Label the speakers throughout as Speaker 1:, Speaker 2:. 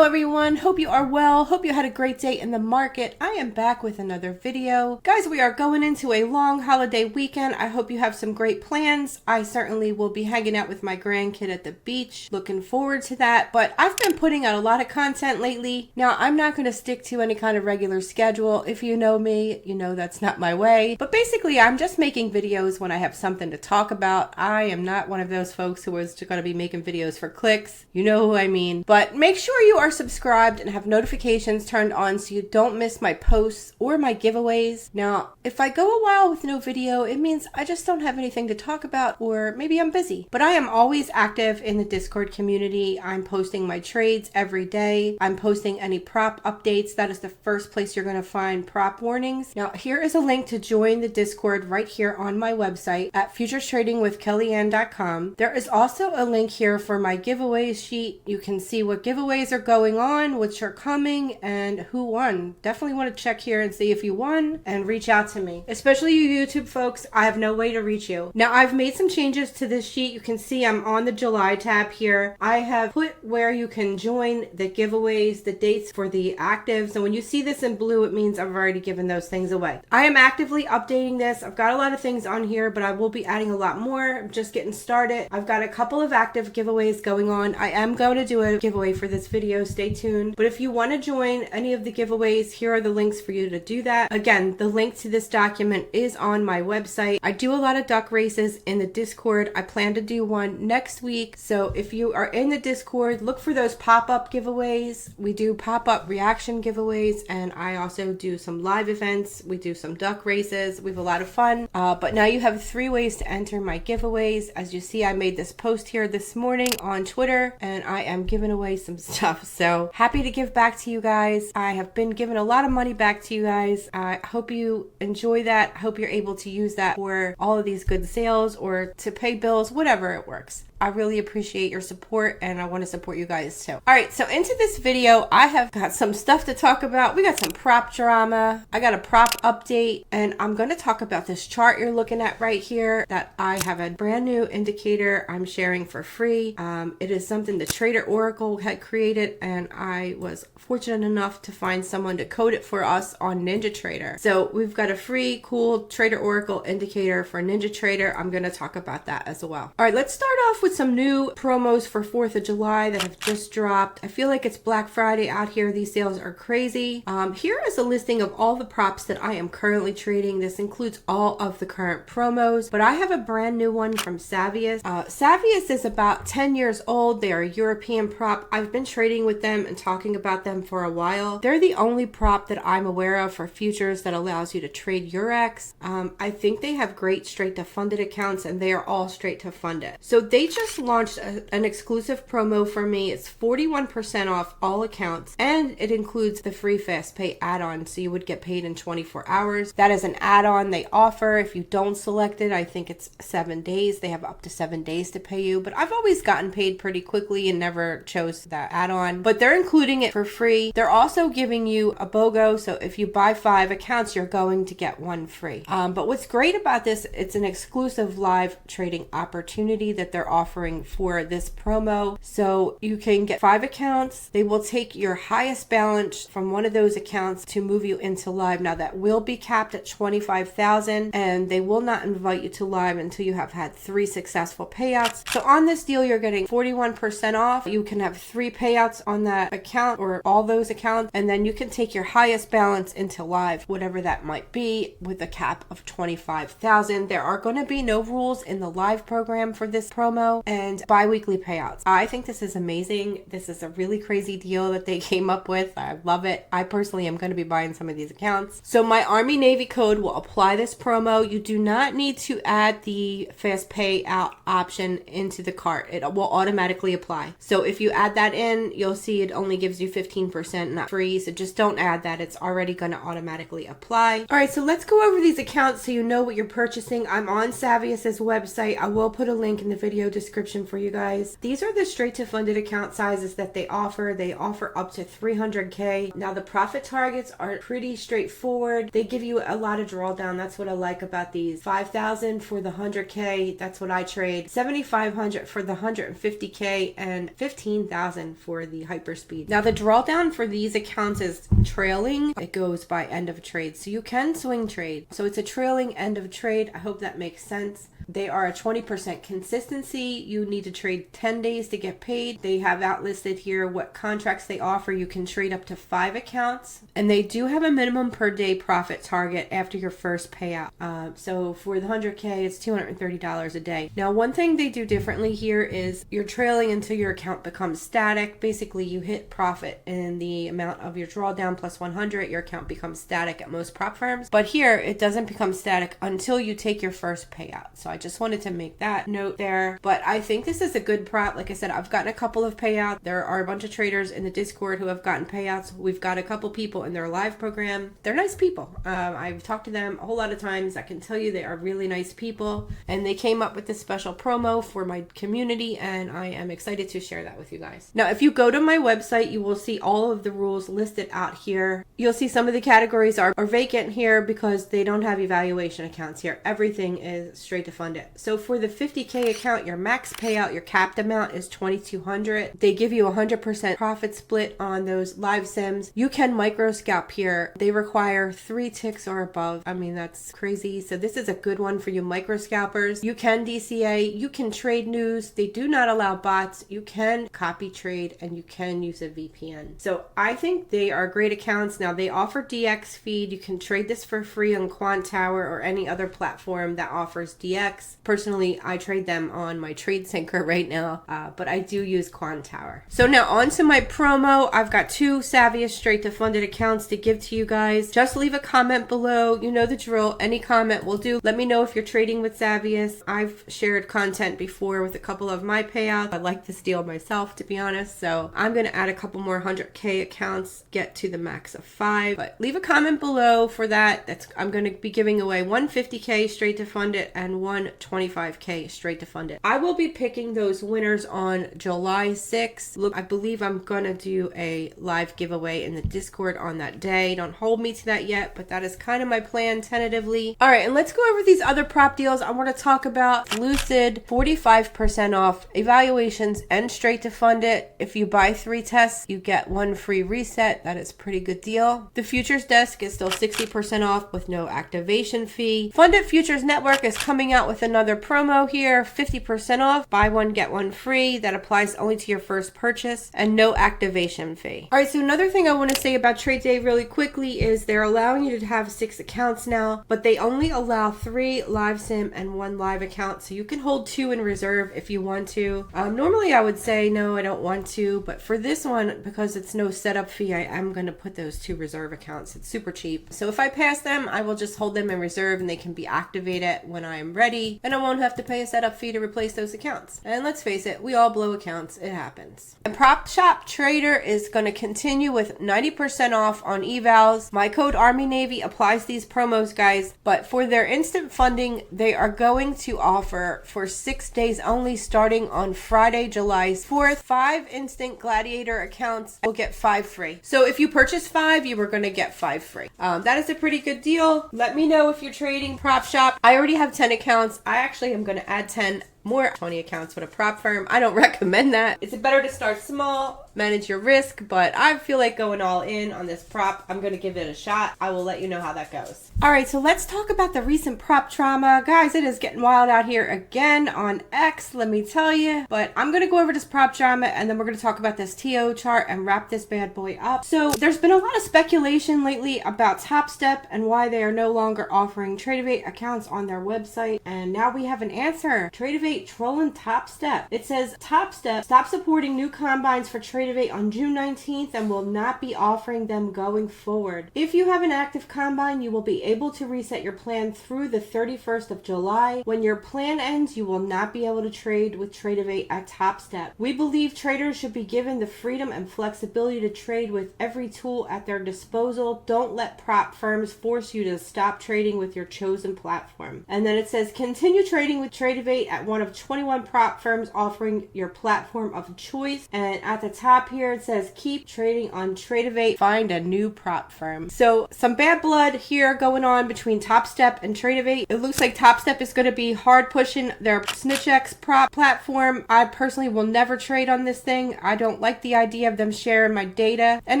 Speaker 1: Hello everyone, hope you are well, hope you had a great day in the market. I am back with another video. Guys, we are going into a long holiday weekend. I hope you have some great plans. I certainly will be hanging out with my grandkid at the beach. Looking forward to that, but I've been putting out a lot of content lately. Now, I'm not going to stick to any kind of regular schedule. If you know me, you know that's not my way. But basically, I'm just making videos when I have something to talk about. I am not one of those folks who is going to be making videos for clicks. You know who I mean. But make sure you are subscribed and have notifications turned on so you don't miss my posts or my giveaways. Now, if I go a while with no video, it means I just don't have anything to talk about, or maybe I'm busy. But I am always active in the Discord community. I'm posting my trades every day. I'm posting any prop updates. That is the first place you're going to find prop warnings. Now, here is a link to join the Discord right here on my website at futurestradingwithkellyann.com. There is also a link here for my giveaways sheet. You can see what giveaways are going on, which are coming, and who won. Definitely want to check here and see if you won and reach out to me. Especially you YouTube folks, I have no way to reach you. Now, I've made some changes to this sheet. You can see I'm on the July tab here. I have put where you can join the giveaways, the dates for the actives, and when you see this in blue, it means I've already given those things away. I am actively updating this. I've got a lot of things on here, but I will be adding a lot more. I'm just getting started. I've got a couple of active giveaways going on. I am going to do a giveaway for this video. Stay tuned. But if you want to join any of the giveaways, here are the links for you to do that. Again, the link to this document is on my website. I do a lot of duck races in the Discord. I plan to do one next week. So if you are in the Discord, look for those pop-up giveaways. We do pop-up reaction giveaways, and I also do some live events. We do some duck races. We have a lot of fun. But now you have 3 ways to enter my giveaways. As you see, I made this post here this morning on Twitter, and I am giving away some stuff. So happy to give back to you guys. I have been giving a lot of money back to you guys. I hope you enjoy that. I hope you're able to use that for all of these good sales or to pay bills, whatever it works. I really appreciate your support, and I want to support you guys too. All right, so into this video, I have got some stuff to talk about. We got some prop drama. I got a prop update, and I'm going to talk about this chart you're looking at right here that I have a brand new indicator I'm sharing for free. It is something the Trader Oracle had created, and I was fortunate enough to find someone to code it for us on NinjaTrader. So we've got a free, cool Trader Oracle indicator for NinjaTrader. I'm going to talk about that as well. All right, let's start off with some new promos for 4th of July that have just dropped. I feel like it's Black Friday out here. These sales are crazy. Here is a listing of all the props that I am currently trading. This includes all of the current promos, but I have a brand new one from Savius. Savius is about 10 years old. They are a European prop. I've been trading with them and talking about them for a while. They're the only prop that I'm aware of for futures that allows you to trade Eurex. I think they have great straight to funded accounts, and they are all straight to funded. So they just launched an exclusive promo for me. It's 41% off all accounts, and it includes the free fast pay add-on, so you would get paid in 24 hours. That is an add-on they offer. If you don't select it, I think it's 7 days. They have up to 7 days to pay you, but I've always gotten paid pretty quickly and never chose that add-on. But they're including it for free. They're also giving you a BOGO, so if you buy 5 accounts, you're going to get 1 free. But what's great about this, it's an exclusive live trading opportunity that they're offering for this promo. So you can get 5 accounts. They will take your highest balance from one of those accounts to move you into live. Now that will be capped at 25,000, and they will not invite you to live until you have had 3 successful payouts. So on this deal, you're getting 41% off. You can have 3 payouts on that account or all those accounts, and then you can take your highest balance into live, whatever that might be, with a cap of 25,000. There are going to be no rules in the live program for this promo, and bi-weekly payouts. I think this is amazing. This is a really crazy deal that they came up with. I love it. I personally am going to be buying some of these accounts. So my Army Navy code will apply this promo. You do not need to add the fast payout option into the cart. It will automatically apply. So if you add that in, you'll see it only gives you 15%, not free. So just don't add that. It's already going to automatically apply. All right, so let's go over these accounts so you know what you're purchasing. I'm on Savius's website. I will put a link in the video description description for you guys. These are the straight to funded account sizes that they offer. They offer up to 300K. Now the profit targets are pretty straightforward. They give you a lot of drawdown. That's what I like about these. 5,000 for the 100K. That's what I trade. 7,500 for the 150K and 15,000 for the hyperspeed. Now the drawdown for these accounts is trailing. It goes by end of trade. So you can swing trade. So it's a trailing end of trade. I hope that makes sense. They are a 20% consistency. You need to trade 10 days to get paid. They have outlisted here what contracts they offer. You can trade up to 5 accounts. And they do have a minimum per day profit target after your first payout. So for the 100K, it's $230 a day. Now, one thing they do differently here is you're trailing until your account becomes static. Basically, you hit profit in the amount of your drawdown plus 100. Your account becomes static at most prop firms. But here, it doesn't become static until you take your first payout. So I just wanted to make that note there. But I think this is a good prop. Like I said, I've gotten a couple of payouts. There are a bunch of traders in the Discord who have gotten payouts. We've got a couple people in their live program. They're nice people. I've talked to them a whole lot of times. I can tell you they are really nice people. And they came up with this special promo for my community, and I am excited to share that with you guys. Now, if you go to my website, you will see all of the rules listed out here. You'll see some of the categories are vacant here because they don't have evaluation accounts here. Everything is straight to fund it. So for the 50K account, your max payout, your capped amount is $2,200. They give you 100% profit split on those live sims. You can micro scalp here. They require 3 ticks or above. I mean, that's crazy. So this is a good one for you micro scalpers. You can DCA, you can trade news. They do not allow bots. You can copy trade and you can use a VPN. So I think they are great accounts. Now they offer DX feed. You can trade this for free on Quant Tower or any other platform that offers DX. Personally, I trade them on my Trade Syncer right now, but I do use Quant Tower. So now on to my promo. I've got 2 Savviest straight to funded accounts to give to you guys. Just leave a comment below. You know the drill. Any comment will do. Let me know if you're trading with Savviest. I've shared content before with a couple of my payouts. I like this deal myself, to be honest. So I'm going to add a couple more 100K accounts, get to the max of 5. But leave a comment below for that. I'm going to be giving away 150K straight to fund it and 125K straight to fund it. I will be picking those winners on July 6th. Look, I believe I'm going to do a live giveaway in the Discord on that day. Don't hold me to that yet, but that is kind of my plan tentatively. All right, and let's go over these other prop deals. I want to talk about Lucid, 45% off evaluations and straight to fund it. If you buy 3 tests, you get 1 free reset. That is a pretty good deal. The futures desk is still 60% off with no activation fee. Funded Futures Network is coming out with another promo here, 50% off, buy 1 get 1 free. That applies only to your first purchase and no activation fee. All right, so another thing I want to say about Trade Day really quickly is they're allowing you to have 6 accounts now, but they only allow 3 live sim and 1 live account, so you can hold 2 in reserve if you want to. Normally I would say no, I don't want to, but for this one, because it's no setup fee, I am going to put those 2 reserve accounts. It's super cheap. So if I pass them, I will just hold them in reserve and they can be activated when I am ready, and I won't have to pay a setup fee to replace those accounts. And let's face it, we all blow accounts. It happens. And Prop Shop Trader is going to continue with 90% off on evals. My code Army Navy applies these promos, guys, but for their instant funding, they are going to offer for 6 days only starting on Friday, July 4th. 5 instant Gladiator accounts will get 5 free. So if you purchase 5, you are going to get 5 free. That is a pretty good deal. Let me know if you're trading Prop Shop. I already have 10 accounts. I actually am going to add 10 more 20 accounts with a prop firm. I don't recommend that. It's better to start small, manage your risk, but I feel like going all in on this prop. I'm going to give it a shot. I will let you know how that goes. All right, so let's talk about the recent prop trauma. Guys, it is getting wild out here again on X, let me tell you. But I'm going to go over this prop trauma and then we're going to talk about this TO chart and wrap this bad boy up. So there's been a lot of speculation lately about Top Step and why they are no longer offering Tradovate accounts on their website. And now we have an answer. Tradovate trolling Top Step. It says Top Step stopped supporting new combines for Tradovate on June 19th and will not be offering them going forward. If you have an active combine, you will be able to reset your plan through the 31st of July. When your plan ends, you will not be able to trade with Tradovate at Top Step. We believe traders should be given the freedom and flexibility to trade with every tool at their disposal. Don't let prop firms force you to stop trading with your chosen platform. And then it says continue trading with Tradovate at one one of 21 prop firms offering your platform of choice. And at the top here, it says, keep trading on Tradovate, find a new prop firm. So some bad blood here going on between Top Step and Tradovate. It looks like Top Step is going to be hard pushing their SnitchX prop platform. I personally will never trade on this thing. I don't like the idea of them sharing my data. And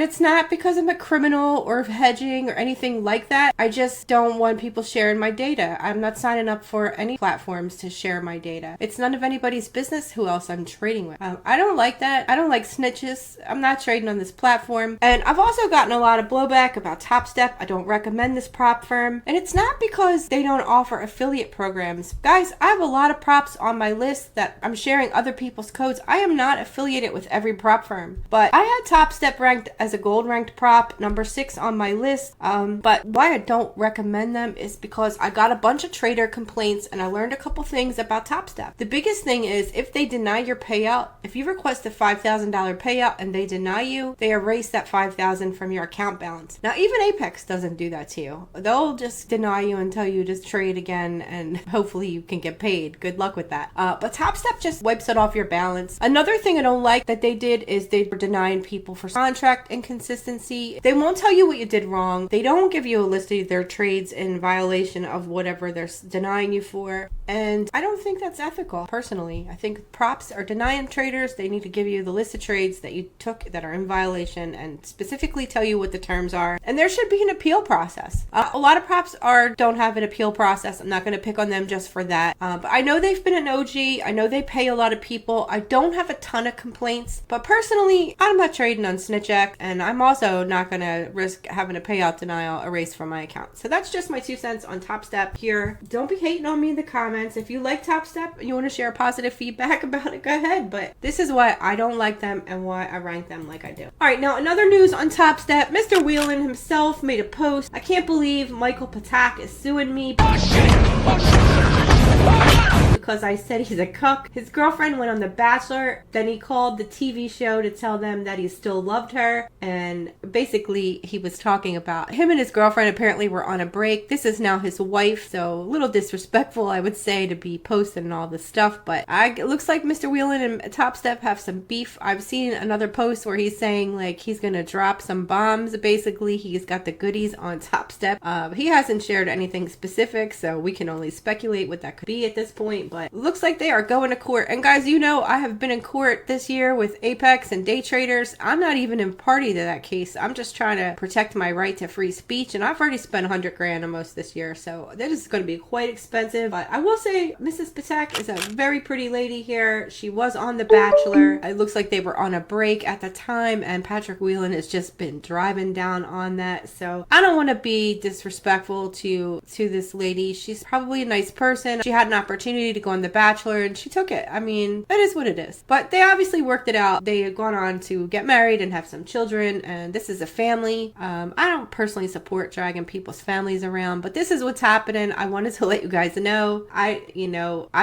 Speaker 1: it's not because I'm a criminal or hedging or anything like that. I just don't want people sharing my data. I'm not signing up for any platforms to share my data. It's none of anybody's business who else I'm trading with. I don't like that. I don't like snitches. I'm not trading on this platform. And I've also gotten a lot of blowback about Top Step. I don't recommend this prop firm. And it's not because they don't offer affiliate programs. Guys, I have a lot of props on my list that I'm sharing other people's codes. I am not affiliated with every prop firm. But I had Top Step ranked as a gold ranked prop, number 6 on my list. But why I don't recommend them is because I got a bunch of trader complaints and I learned a couple things about Top Step. The biggest thing is if they deny your payout, if you request a $5,000 payout and they deny you, they erase that $5,000 from your account balance. Now, even Apex doesn't do that to you. They'll just deny you and tell you to trade again and hopefully you can get paid. Good luck with that. But Top Step just wipes it off your balance. Another thing I don't like that they did is they were denying people for contract inconsistency. They won't tell you what you did wrong. They don't give you a list of their trades in violation of whatever they're denying you for. And I don't think that's ethical, personally. I think props are denying traders. They need to give you the list of trades that you took that are in violation and specifically tell you what the terms are. And there should be an appeal process. A lot of props don't have an appeal process. I'm not going to pick on them just for that. But I know they've been an OG. I know they pay a lot of people. I don't have a ton of complaints. But personally, I'm not trading on SnitchX. And I'm also not going to risk having a payout denial erased from my account. So that's just my 2 cents on Top Step here. Don't be hating on me in the comments. If you like Top Step and you want to share positive feedback about it, go ahead. But this is why I don't like them and why I rank them like I do. All right, now another news on Top Step. Mr. Wieland himself made a post. I can't believe Michael Patak is suing me because I said he's a cuck. His girlfriend went on The Bachelor. Then he called the TV show to tell them that he still loved her. And basically, he was talking about him and his girlfriend apparently were on a break. This is now his wife, so a little disrespectful, I would say, to be posting all this stuff. But it looks like Mr. Wieland and Top Step have some beef. I've seen another post where he's saying like he's gonna drop some bombs. Basically, he's got the goodies on Top Step. He hasn't shared anything specific, so we can only speculate what that could be at this point. But looks like they are going to court. And guys, you know I have been in court this year with Apex and day traders. I'm not even in party to that case. I'm just trying to protect my right to free speech, and I've already spent 100 grand on most this year, so that is going to be quite expensive. But I will say Mrs. Patak is a very pretty lady here. She was on The Bachelor. It looks like they were on a break at the time, and Patrick Wieland has just been driving down on that. So I don't want to be disrespectful to this lady. She's probably a nice person. She had an opportunity to go on The Bachelor and she took it. I mean, that is what it is. But they obviously worked it out. They had gone on to get married and have some children, and this is a family. I don't personally support dragging people's families around, but this is what's happening. I wanted to let you guys know. I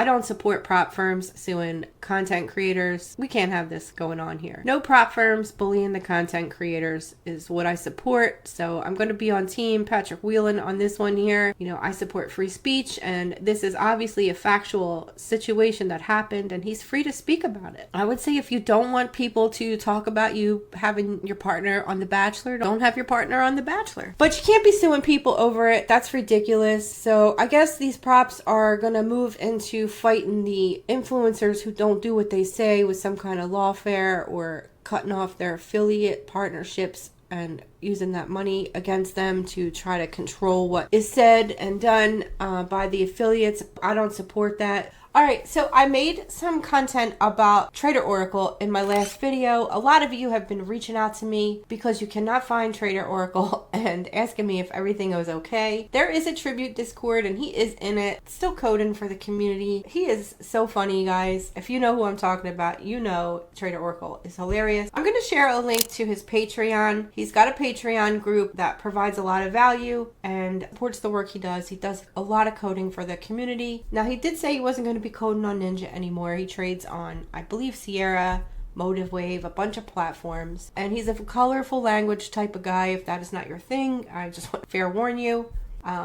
Speaker 1: don't support prop firms suing content creators. We can't have this going on here. No prop firms bullying the content creators is what I support. So I'm going to be on team Patrick Wieland on this one here. I support free speech, and this is obviously a factual situation that happened, and he's free to speak about it. I would say if you don't want people to talk about you having your partner on The Bachelor, don't have your partner on The Bachelor. But you can't be suing people over it. That's ridiculous. So I guess these props are gonna move into fighting the influencers who don't do what they say with some kind of lawfare or cutting off their affiliate partnerships and using that money against them to try to control what is said and done by the affiliates. I don't support that. Alright, so I made some content about Trader Oracle in my last video. A lot of you have been reaching out to me because you cannot find Trader Oracle and asking me if everything was okay. There is a tribute Discord and he is in it, still coding for the community. He is so funny, guys. If you know who I'm talking about, you know Trader Oracle is hilarious. I'm going to share a link to his Patreon. He's got a Patreon group that provides a lot of value and supports the work he does. He does a lot of coding for the community. Now, he did say he wasn't going to be coding on Ninja anymore. He trades on, I believe, Sierra, Motive Wave, a bunch of platforms, and he's a colorful language type of guy. If that is not your thing, I just want to fair warn you.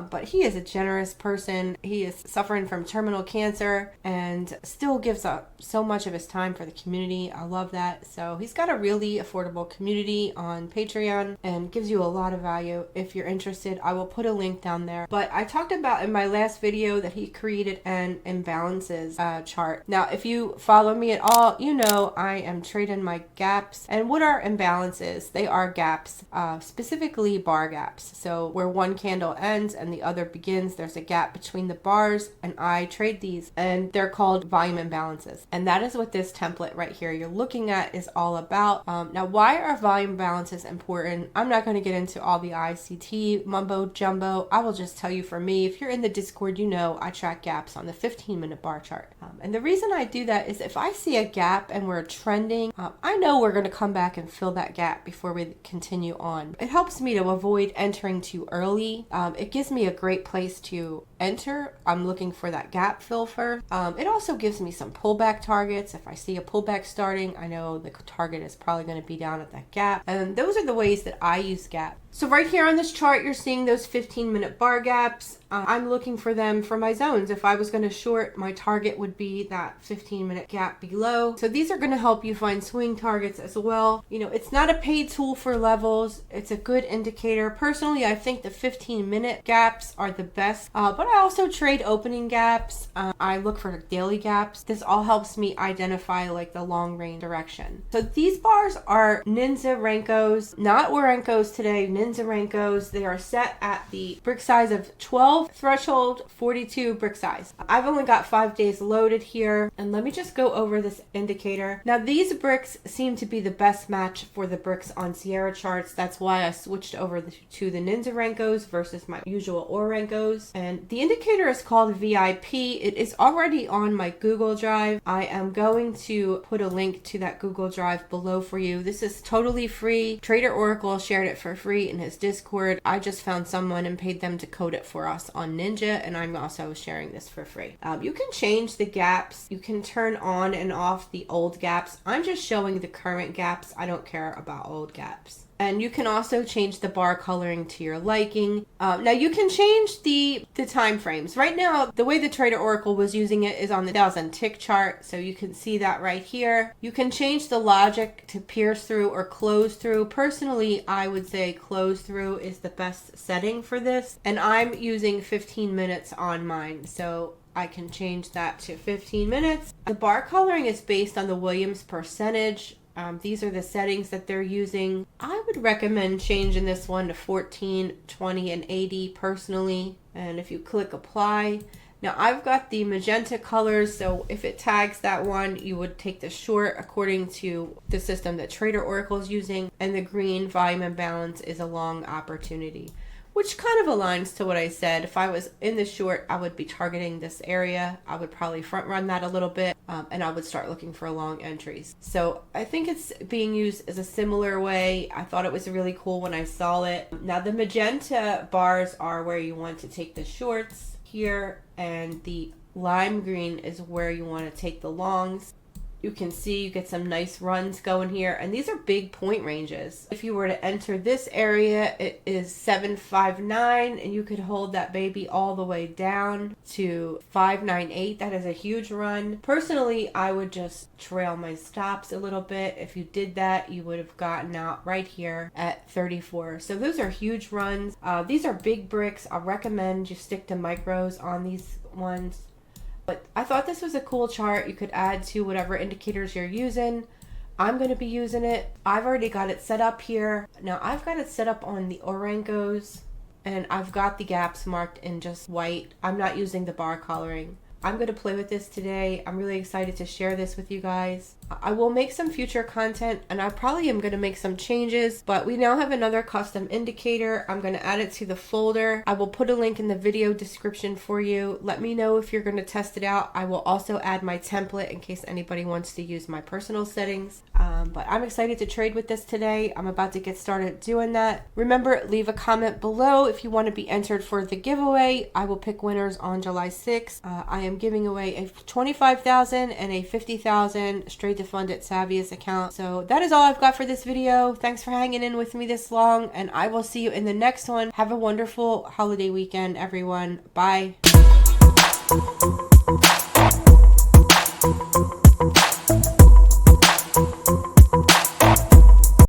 Speaker 1: but he is a generous person. He is suffering from terminal cancer and still gives up so much of his time for the community. I love that. So he's got a really affordable community on Patreon and gives you a lot of value. If you're interested, I will put a link down there. But I talked about in my last video that he created an imbalances chart. Now, if you follow me at all, you know I am trading my gaps. And what are imbalances? They are gaps, specifically bar gaps. So where one candle ends and the other begins, there's a gap between the bars, and I trade these, and they're called volume imbalances. And that is what this template right here you're looking at is all about. Now, why are volume balances important? I'm not going to get into all the ICT mumbo jumbo. I will just tell you, for me, if you're in the Discord, you know I track gaps on the 15-minute bar chart. And the reason I do that is if I see a gap and we're trending, I know we're going to come back and fill that gap before we continue on. It helps me to avoid entering too early. It gives me a great place to enter. I'm looking for that gap fill first. It also gives me some pullback targets. If I see a pullback starting, I know the target is probably going to be down at that gap. And those are the ways that I use gap. So right here on this chart, you're seeing those 15-minute bar gaps. I'm looking for them for my zones. If I was going to short, my target would be that 15-minute gap below. So these are going to help you find swing targets as well. You know, it's not a paid tool for levels. It's a good indicator. Personally, I think the 15-minute gaps are the best, but I also trade opening gaps. I look for daily gaps. This all helps me identify like the long range direction. So these bars are Ninja Renkos, not Warenkos today. Ninja Renkos. They are set at the brick size of 12 threshold, 42 brick size. I've only got 5 days loaded here, and let me just go over this indicator. Now, these bricks seem to be the best match for the bricks on Sierra charts. That's why I switched over to the Ninja Renkos versus my usual Warenkos. And the indicator is called VIP. It is already on my Google Drive. I am going to put a link to that Google Drive below for you. This is totally free. Trader Oracle shared it for free in his Discord. I just found someone and paid them to code it for us on Ninja, and I'm also sharing this for free. You can change the gaps. You can turn on and off the old gaps. I'm just showing the current gaps. I don't care about old gaps. And you can also change the bar coloring to your liking. Now you can change the time frames. Right now, the way the Trader Oracle was using it is on the 1,000 tick chart. So you can see that right here. You can change the logic to pierce through or close through. Personally, I would say close through is the best setting for this. And I'm using 15 minutes on mine. So I can change that to 15 minutes. The bar coloring is based on the Williams percentage. These are the settings that they're using. I would recommend changing this one to 14, 20, and 80 personally. And if you click apply, now I've got the magenta colors, so if it tags that one, you would take the short according to the system that Trader Oracle is using, and the green volume imbalance is a long opportunity, which kind of aligns to what I said. If I was in the short, I would be targeting this area. I would probably front run that a little bit, and I would start looking for long entries. So I think it's being used as a similar way. I thought it was really cool when I saw it. Now the magenta bars are where you want to take the shorts here, and the lime green is where you want to take the longs. You can see you get some nice runs going here, and these are big point ranges. If you were to enter this area, it is 759, and you could hold that baby all the way down to 598. That is a huge run. Personally, I would just trail my stops a little bit. If you did that, you would have gotten out right here at 34. So those are huge runs. These are big bricks. I recommend you stick to micros on these ones. But I thought this was a cool chart. You could add to whatever indicators you're using. I'm going to be using it. I've already got it set up here. Now I've got it set up on the Warenkos, and I've got the gaps marked in just white. I'm not using the bar coloring. I'm going to play with this today. I'm really excited to share this with you guys. I will make some future content, and I probably am going to make some changes, but we now have another custom indicator. I'm going to add it to the folder. I will put a link in the video description for you. Let me know if you're going to test it out. I will also add my template in case anybody wants to use my personal settings. But I'm excited to trade with this today. I'm about to get started doing that. Remember, leave a comment below if you want to be entered for the giveaway. I will pick winners on July 6th. I am am giving away a $25,000 and a $50,000 straight to fund at Savia's account. So that is all I've got for this video. Thanks for hanging in with me this long, and I will see you in the next one. Have a wonderful holiday weekend, everyone. Bye.